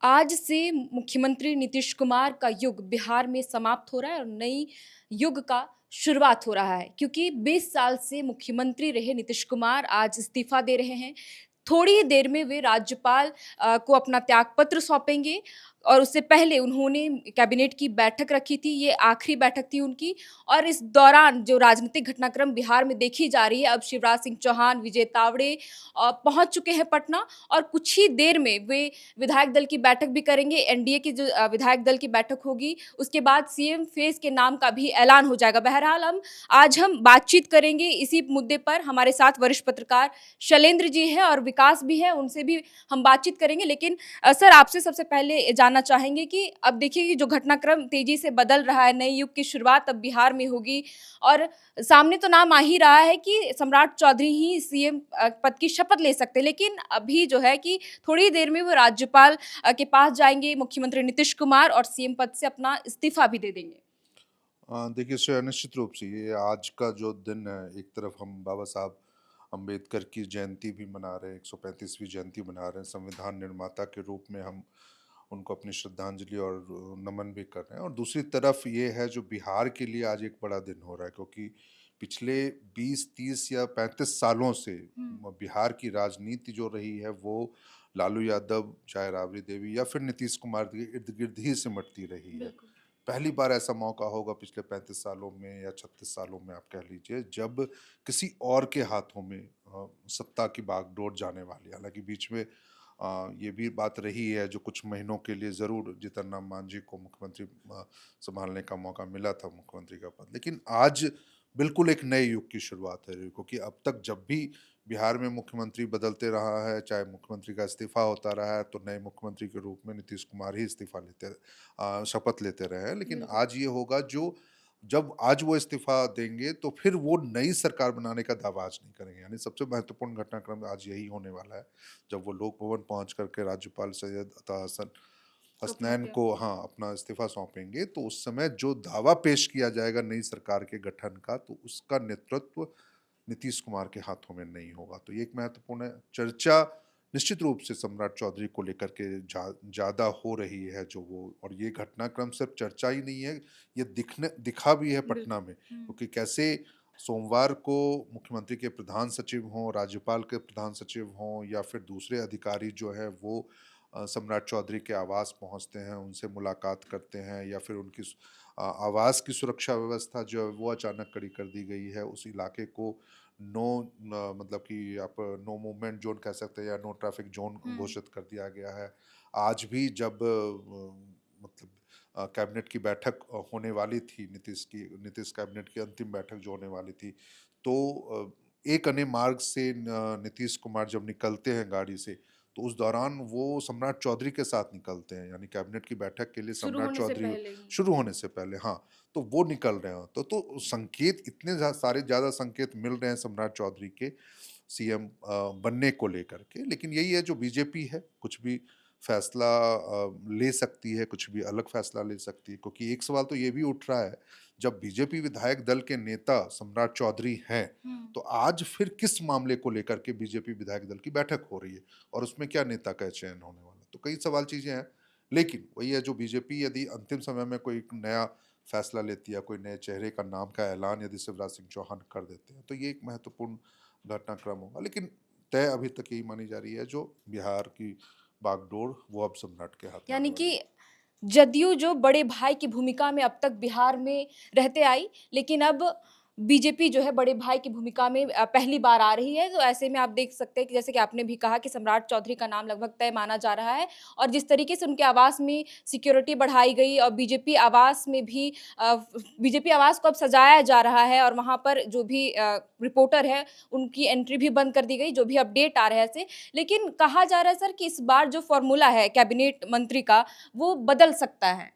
आज से मुख्यमंत्री नीतीश कुमार का युग बिहार में समाप्त हो रहा है और नई युग का शुरुआत हो रहा है क्योंकि 20 साल से मुख्यमंत्री रहे नीतीश कुमार आज इस्तीफा दे रहे हैं। थोड़ी ही देर में वे राज्यपाल को अपना त्यागपत्र सौंपेंगे और उससे पहले उन्होंने कैबिनेट की बैठक रखी थी। ये आखिरी बैठक थी उनकी और इस दौरान जो राजनीतिक घटनाक्रम बिहार में देखी जा रही है, अब शिवराज सिंह चौहान, विजय तावड़े पहुंच चुके हैं पटना और कुछ ही देर में वे विधायक दल की बैठक भी करेंगे। एनडीए की जो विधायक दल की बैठक होगी, उसके बाद सीएम फेज़ के नाम का भी ऐलान हो जाएगा। बहरहाल आज हम बातचीत करेंगे इसी मुद्दे पर। हमारे साथ वरिष्ठ पत्रकार शैलेंद्र जी हैं और विकास भी है, उनसे भी हम बातचीत करेंगे। लेकिन सर आपसे सबसे पहले जानना चाहेंगे कि अब देखिए कि जो घटनाक्रम तेज़ी से बदल रहा है, नए युग की शुरुआत अब बिहार में होगी और सामने तो नाम आ ही रहा है कि सम्राट चौधरी ही सीएम पद की शपथ ले सकते हैं। लेकिन अभी जो है कि थोड़ी देर में वो राज्यपाल के पास जाएँगे मुख्यमंत्री नीतीश कुमार और सीएम पद से अपना इस्तीफा भी दे देंगे। देखिए निश्चित रूप से ये आज का जो दिन है, एक तरफ हम बाबा साहब अम्बेडकर की जयंती भी मना रहे हैं, 135वीं जयंती मना रहे हैं, संविधान निर्माता के रूप में हम उनको अपनी श्रद्धांजलि और नमन भी कर रहे हैं। और दूसरी तरफ ये है जो बिहार के लिए आज एक बड़ा दिन हो रहा है, क्योंकि पिछले 20 30 या 35 सालों से हुँ, बिहार की राजनीति जो रही है वो लालू यादव, चाहे राबड़ी देवी या फिर नीतीश कुमार के इर्द गिर्द ही सिमटती रही है। बिल्कुल। पहली बार ऐसा मौका होगा पिछले 35 सालों में या 36 सालों में, आप कह लीजिए, जब किसी और के हाथों में सत्ता की बागडोर जाने वाली है। हालाँकि बीच में ये भी बात रही है, जो कुछ महीनों के लिए ज़रूर जीतन राम मांझी को मुख्यमंत्री सँभालने का मौका मिला था, मुख्यमंत्री का पद। लेकिन आज बिल्कुल एक नए युग की शुरुआत है, क्योंकि अब तक जब भी बिहार में मुख्यमंत्री बदलते रहा है, चाहे मुख्यमंत्री का इस्तीफ़ा होता रहा है, तो नए मुख्यमंत्री के रूप में नीतीश कुमार ही इस्तीफ़ा शपथ लेते रहे हैं। लेकिन बिल्कुल। आज ये होगा, जो जब आज वो इस्तीफ़ा देंगे तो फिर वो नई सरकार बनाने का दावा आज नहीं करेंगे। यानी सबसे महत्वपूर्ण घटनाक्रम आज यही होने वाला है, जब वो लोक भवन पहुँच कर के राज्यपाल सैयद अता हसन को अपना हसनैन त्याग को, हाँ, अपना इस्तीफ़ा सौंपेंगे, तो उस समय जो दावा पेश किया जाएगा नई सरकार के गठन का, तो उसका नेतृत्व नीतीश कुमार के हाथों में नहीं होगा। तो ये एक महत्वपूर्ण है। चर्चा निश्चित रूप से सम्राट चौधरी को लेकर के ज़्यादा हो रही है, जो वो, और ये घटनाक्रम सिर्फ़ चर्चा ही नहीं है, ये दिखा भी है पटना बिल्कुल। में। हुँ। क्योंकि कैसे सोमवार को मुख्यमंत्री के प्रधान सचिव हों, राज्यपाल के प्रधान सचिव हों या फिर दूसरे अधिकारी जो हैं वो सम्राट चौधरी के आवास पहुँचते हैं, उनसे मुलाकात करते हैं, या फिर उनकी आवास की सुरक्षा व्यवस्था जो है वो अचानक कड़ी कर दी गई है। उस इलाके को नो मतलब कि आप नो मूवमेंट ज़ोन कह सकते हैं, या नो ट्रैफिक ज़ोन हुँ। घोषित कर दिया गया है। आज भी जब मतलब कैबिनेट की बैठक होने वाली थी, नीतीश कैबिनेट की अंतिम बैठक जो होने वाली थी, तो एक अने मार्ग से नीतीश कुमार जब निकलते हैं गाड़ी से, तो उस दौरान वो सम्राट चौधरी के साथ निकलते हैं, यानी कैबिनेट की बैठक के लिए शुरू सम्राट होने से चौधरी पहले ही। शुरू होने से पहले, हाँ, तो वो निकल रहे हो, तो संकेत इतने सारे ज़्यादा संकेत मिल रहे हैं सम्राट चौधरी के सीएम बनने को लेकर के। लेकिन यही है, जो बीजेपी है, कुछ भी फैसला ले सकती है, कुछ भी अलग फैसला ले सकती है, क्योंकि एक सवाल तो ये भी उठ रहा है, जब बीजेपी विधायक दल के नेता सम्राट चौधरी हैं, हुँ। तो आज फिर किस मामले को लेकर के बीजेपी विधायक दल की बैठक हो रही है, और उसमें क्या नेता का चयन होने वाला है? तो कई सवाल चीज़ें हैं। लेकिन वही है, जो बीजेपी यदि अंतिम समय में कोई एक नया फैसला लेती है, कोई नए चेहरे का नाम का ऐलान यदि शिवराज सिंह चौहान कर देते हैं, तो ये एक महत्वपूर्ण घटनाक्रम होगा। लेकिन तय अभी तक यही मानी जा रही है, जो बिहार की बागडोर वो अब सम्राट के हाथ में आने यानी वाली कि है। जदयू जो बड़े भाई की भूमिका में अब तक बिहार में रहते आई, लेकिन अब बीजेपी जो है बड़े भाई की भूमिका में पहली बार आ रही है। तो ऐसे में आप देख सकते हैं कि जैसे कि आपने भी कहा कि सम्राट चौधरी का नाम लगभग तय माना जा रहा है और जिस तरीके से उनके आवास में सिक्योरिटी बढ़ाई गई और बीजेपी आवास में भी बीजेपी आवास को अब सजाया जा रहा है और वहाँ पर जो भी रिपोर्टर है, उनकी एंट्री भी बंद कर दी गई, जो भी अपडेट आ रहा है ऐसे। लेकिन कहा जा रहा है सर कि इस बार जो फ़ॉर्मूला है कैबिनेट मंत्री का, वो बदल सकता है।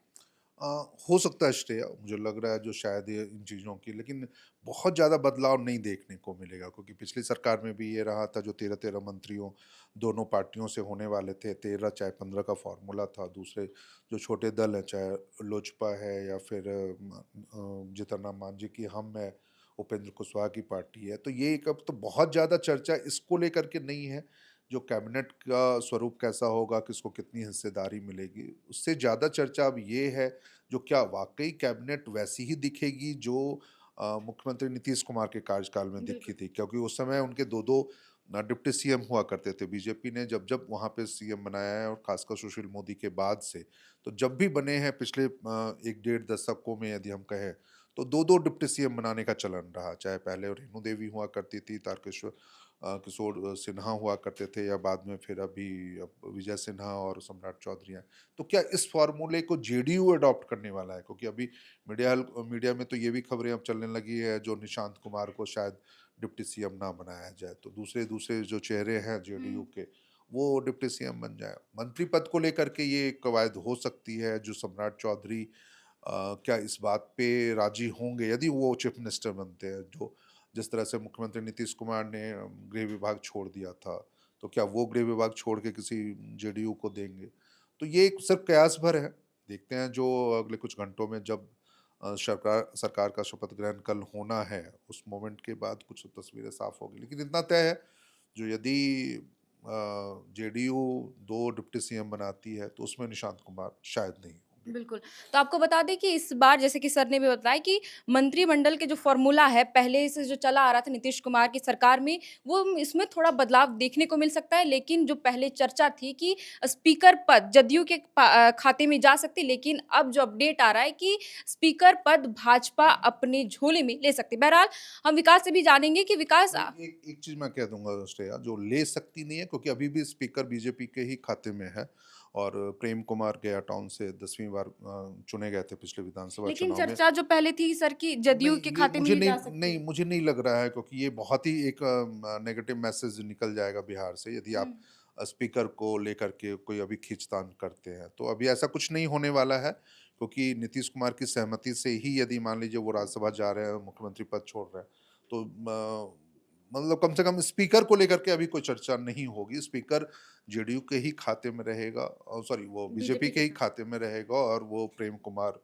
अ, हो सकता है श्रेया, मुझे लग रहा है, जो शायद ये इन चीज़ों की, लेकिन बहुत ज़्यादा बदलाव नहीं देखने को मिलेगा, क्योंकि पिछली सरकार में भी ये रहा था, जो 13-13 मंत्रियों दोनों पार्टियों से होने वाले थे, 13 चाहे 15 का फॉर्मूला था। दूसरे जो छोटे दल हैं, चाहे लोजपा है या फिर जीतन राम मांझी की हम है, उपेंद्र कुशवाहा की पार्टी है, तो ये एक अब तो बहुत ज़्यादा चर्चा इसको लेकर के नहीं है, जो कैबिनेट का स्वरूप कैसा होगा, किसको कितनी हिस्सेदारी मिलेगी, उससे ज़्यादा चर्चा अब ये है, जो क्या वाक़ई कैबिनेट वैसी ही दिखेगी जो मुख्यमंत्री नीतीश कुमार के कार्यकाल में दिखी बिल्कुल। थी? क्योंकि उस समय उनके 2-2 डिप्टी सीएम हुआ करते थे। बीजेपी ने जब-जब वहाँ पे सीएम बनाया है और ख़ासकर सुशील मोदी के बाद से, तो जब भी बने हैं पिछले 1 डेढ़ दशकों में यदि हम कहें, तो 2-2 डिप्टी सीएम बनाने का चलन रहा। चाहे पहले रेणु देवी हुआ करती थी, तारकेश्वर किशोर सिन्हा हुआ करते थे, या बाद में फिर अभी अब विजय सिन्हा और सम्राट चौधरी हैं। तो क्या इस फ़ॉर्मूले को जेडीयू अडॉप्ट करने वाला है? क्योंकि अभी मीडिया में तो ये भी खबरें अब चलने लगी है, जो निशांत कुमार को शायद डिप्टी सीएम ना बनाया जाए, तो दूसरे-दूसरे जो चेहरे हैं जेडीयू हुँ। के, वो डिप्टी सीएम बन जाएँ। मंत्री पद को लेकर के ये कवायद हो सकती है, जो सम्राट चौधरी क्या इस बात पे राज़ी होंगे यदि वो चीफ मिनिस्टर बनते हैं? जो जिस तरह से मुख्यमंत्री नीतीश कुमार ने गृह विभाग छोड़ दिया था, तो क्या वो गृह विभाग छोड़ के किसी जेडीयू को देंगे? तो ये एक सिर्फ़ कयास भर है। देखते हैं जो अगले कुछ घंटों में जब सरकार सरकार का शपथ ग्रहण कल होना है, उस मोमेंट के बाद कुछ तस्वीरें साफ़ होगी। लेकिन इतना तय है, जो यदि जेडीयू 2 डिप्टी सीएम बनाती है, तो उसमें निशांत कुमार शायद नहीं होंगे। बिल्कुल। तो आपको बता दें कि इस बार जैसे कि सर ने भी बताया कि मंत्रिमंडल के जो फ़ॉर्मूला है, पहले से जो चला आ रहा था नीतीश कुमार की सरकार में, वो इसमें थोड़ा बदलाव देखने को मिल सकता है। लेकिन जो पहले चर्चा थी कि स्पीकर पद जदयू के खाते में जा सकती, लेकिन अब जो अपडेट आ रहा है कि स्पीकर पद भाजपा अपने झोले में ले सकती है। बहरहाल, हम विकास से भी जानेंगे कि विकास नहीं, एक एक चीज़ मैं कह दूँगा श्रेया, जो ले सकती नहीं है, क्योंकि अभी भी स्पीकर बीजेपी के ही खाते में है, और प्रेम कुमार गया टाउन से 10वीं बार चुने गए थे पिछले विधानसभा लेकिन चुनाव में। चर्चा जो पहले थी सर की जदयू नहीं, के ये खाते में ये जा सकती नहीं, है। मुझे नहीं लग रहा है, क्योंकि ये बहुत ही एक नेगेटिव मैसेज निकल जाएगा बिहार से, यदि हुँ। आप स्पीकर को लेकर के कोई अभी खींचतान करते हैं। तो अभी ऐसा कुछ नहीं होने वाला है, क्योंकि नीतीश कुमार की सहमति से ही यदि मान लीजिए वो राज्यसभा जा रहे हैं, मुख्यमंत्री पद छोड़ रहे हैं, तो मतलब कम से कम स्पीकर को लेकर के अभी कोई चर्चा नहीं होगी। स्पीकर जेडीयू के ही खाते में रहेगा, सॉरी, वो बीजेपी बीजेपी के के ही साथ। खाते में रहेगा, और वो प्रेम कुमार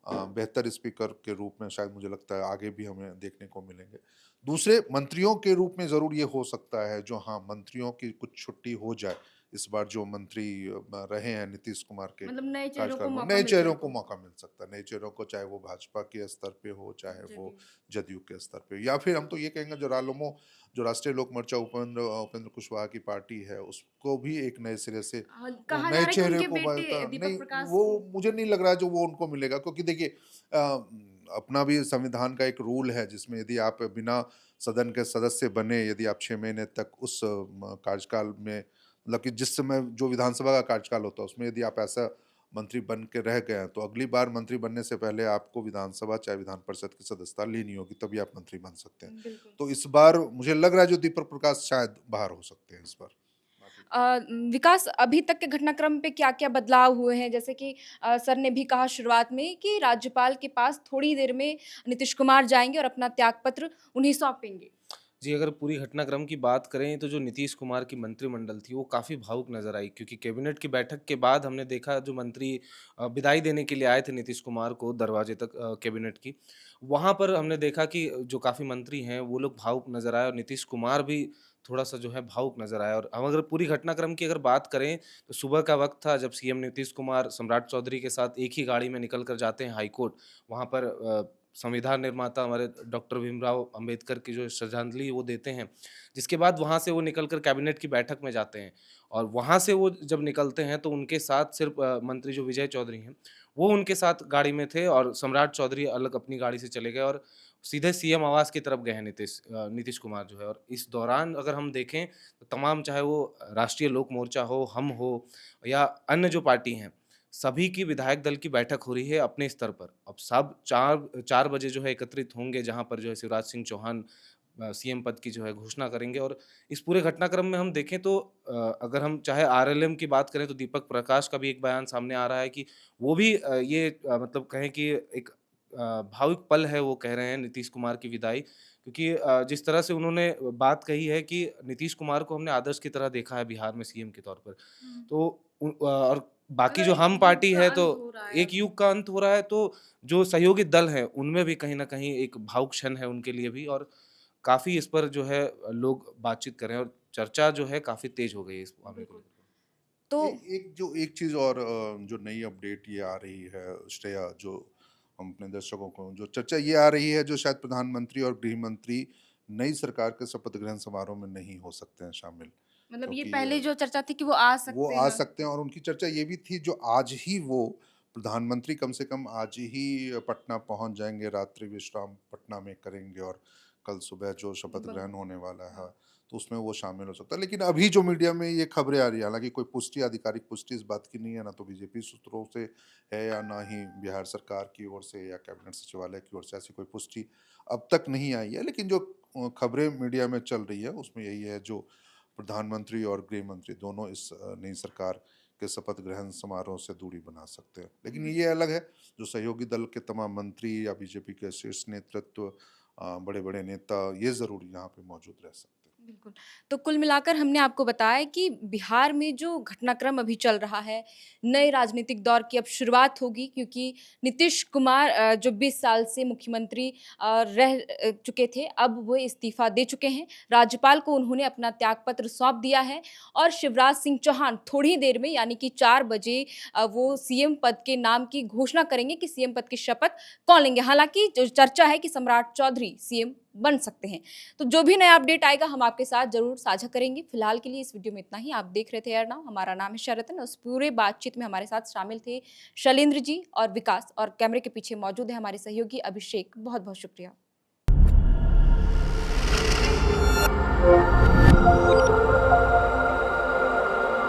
बेहतर स्पीकर के रूप में शायद मुझे लगता है आगे भी हमें देखने को मिलेंगे। दूसरे मंत्रियों के रूप में ज़रूर ये हो सकता है, जो हाँ, मंत्रियों की कुछ छुट्टी हो जाए, इस बार जो मंत्री रहे हैं नीतीश कुमार के मतलब नए चेहरों को कार्यकाल में, मौका नए मिल चेहरों जाए को तो। मौका मिल सकता है। नए चेहरों को, चाहे वो भाजपा के स्तर पे हो, चाहे वो जदयू। जदयू के स्तर पे, या फिर हम तो ये कहेंगे जो रालोमो, जो राष्ट्रीय लोक मोर्चा उपेंद्र कुशवाहा की पार्टी है, उसको भी एक नए सिरे से हाँ, वो कहा जा नए रहा है कि चेहरे उनके को बेटे बनता दीपक नहीं, प्रकाश वो को। मुझे नहीं लग रहा है जो वो उनको मिलेगा, क्योंकि देखिए अपना भी संविधान का एक रूल है, जिसमें यदि आप बिना सदन के सदस्य बने, यदि आप 6 महीने तक उस कार्यकाल में, मतलब कि जिस समय जो विधानसभा का कार्यकाल होता है, उसमें यदि आप ऐसा मंत्री बन के रह गए हैं, तो अगली बार मंत्री बनने से पहले आपको विधानसभा चाहे विधान परिषद की सदस्यता लेनी होगी, तभी आप मंत्री बन सकते हैं। बिल्कुल। तो इस बार मुझे लग रहा है जो दीपक प्रकाश शायद बाहर हो सकते हैं इस बार। बाकी विकास अभी तक के घटनाक्रम पे क्या-क्या बदलाव हुए हैं? जैसे कि सर ने भी कहा शुरुआत में कि राज्यपाल के पास थोड़ी देर में नीतीश कुमार जाएँगे और अपना त्यागपत्र उन्हें सौंपेंगे। जी, अगर पूरी घटनाक्रम की बात करें तो जो नीतीश कुमार की मंत्रिमंडल थी वो काफ़ी भावुक नज़र आई, क्योंकि कैबिनेट की बैठक के बाद हमने देखा जो मंत्री विदाई देने के लिए आए थे नीतीश कुमार को दरवाजे तक कैबिनेट की, वहाँ पर हमने देखा कि जो काफ़ी मंत्री हैं वो लोग भावुक नज़र आए और नीतीश कुमार भी थोड़ा-सा जो है भावुक नज़र आया। और हम अगर पूरी घटनाक्रम की अगर बात करें तो सुबह का वक़्त था जब सीएम नीतीश कुमार सम्राट चौधरी के साथ एक ही गाड़ी में निकल कर जाते हैं हाई कोर्ट। वहाँ पर संविधान निर्माता हमारे डॉक्टर भीमराव अंबेडकर की जो श्रद्धांजलि वो देते हैं, जिसके बाद वहाँ से वो निकल कर कैबिनेट की बैठक में जाते हैं और वहाँ से वो जब निकलते हैं तो उनके साथ सिर्फ मंत्री जो विजय चौधरी हैं, वो उनके साथ गाड़ी में थे और सम्राट चौधरी अलग अपनी गाड़ी से चले गए और सीधे सीएम आवास की तरफ गए हैं नीतीश कुमार जो है। और इस दौरान अगर हम देखें तो तमाम, चाहे वो राष्ट्रीय लोक मोर्चा हो, हम हो या अन्य जो पार्टी हैं, सभी की विधायक दल की बैठक हो रही है अपने स्तर पर। अब सब 4 बजे जो है एकत्रित होंगे, जहाँ पर जो है शिवराज सिंह चौहान सीएम पद की जो है घोषणा करेंगे। और इस पूरे घटनाक्रम में हम देखें तो अगर हम चाहे आरएलएम की बात करें तो दीपक प्रकाश का भी एक बयान सामने आ रहा है कि वो भी मतलब कहें कि एक भावुक पल है, वो कह रहे हैं नीतीश कुमार की विदाई, क्योंकि जिस तरह से उन्होंने बात कही है कि नीतीश कुमार को हमने आदर्श की तरह देखा है बिहार में सीएम के तौर पर। हुँ। तो और बाकी मतलब जो एक हम युग पार्टी का है तो अंत हो रहा है एक अब। युग का अंत हो रहा है, तो जो सहयोगी दल हैं उनमें भी कहीं न कहीं एक भावुक क्षण है उनके लिए भी। और काफ़ी इस पर जो है लोग बातचीत कर रहे हैं और चर्चा जो है काफ़ी तेज़ हो गई है इस मामले को लेकर। तो एक चीज़ और जो नई अपडेट ये आ रही है श्रेया, जो हम अपने दर्शकों को जो चर्चा ये आ रही है, जो शायद प्रधानमंत्री और गृह मंत्री नई सरकार के शपथ ग्रहण समारोह में नहीं हो सकते हैं शामिल, मतलब ये क्योंकि पहले जो चर्चा थी कि वो आ वो सकते आ हैं। सकते हैं। और उनकी चर्चा ये भी थी, जो आज ही वो प्रधानमंत्री कम से कम आज ही पटना पहुंच जाएंगे, रात्रि विश्राम पटना में करेंगे और कल सुबह जो शपथ बिल्कुल। ग्रहण होने वाला है तो उसमें वो शामिल हो सकता है। लेकिन अभी जो मीडिया में ये खबरें आ रही है, हालांकि कोई पुष्टि, आधिकारिक पुष्टि इस बात की नहीं है, ना तो बीजेपी सूत्रों से है या ना ही बिहार सरकार की ओर से या कैबिनेट सचिवालय की ओर से ऐसी कोई पुष्टि अब तक नहीं आई है। लेकिन जो खबरें मीडिया में चल रही है उसमें यही है, जो प्रधानमंत्री और गृह मंत्री दोनों इस नई सरकार के शपथ ग्रहण समारोह से दूरी बना सकते हैं। लेकिन ये अलग है, जो सहयोगी दल के तमाम मंत्री या बीजेपी के शीर्ष नेतृत्व, बड़े बड़े नेता, ये जरूर यहाँ पे मौजूद रह सकते हैं। बिल्कुल। तो कुल मिलाकर हमने आपको बताया कि बिहार में जो घटनाक्रम अभी चल रहा है, नए राजनीतिक दौर की अब शुरुआत होगी, क्योंकि नीतीश कुमार जो 20 साल से मुख्यमंत्री रह चुके थे, अब वो इस्तीफ़ा दे चुके हैं। राज्यपाल को उन्होंने अपना त्यागपत्र सौंप दिया है और शिवराज सिंह चौहान थोड़ी ही देर में, यानी कि 4 बजे वो सीएम पद के नाम की घोषणा करेंगे कि सीएम पद की शपथ कौन लेंगे। हालाँकि जो चर्चा है कि सम्राट चौधरी सीएम बन सकते हैं। तो जो भी नया अपडेट आएगा हम आपके साथ ज़रूर साझा करेंगे। फिलहाल के लिए इस वीडियो में इतना ही। आप देख रहे थे एयर नाउ, हमारा नाम है शरतन। उस पूरे बातचीत में हमारे साथ शामिल थे शैलेंद्र जी और विकास, और कैमरे के पीछे मौजूद है हमारे सहयोगी अभिषेक। बहुत-बहुत शुक्रिया।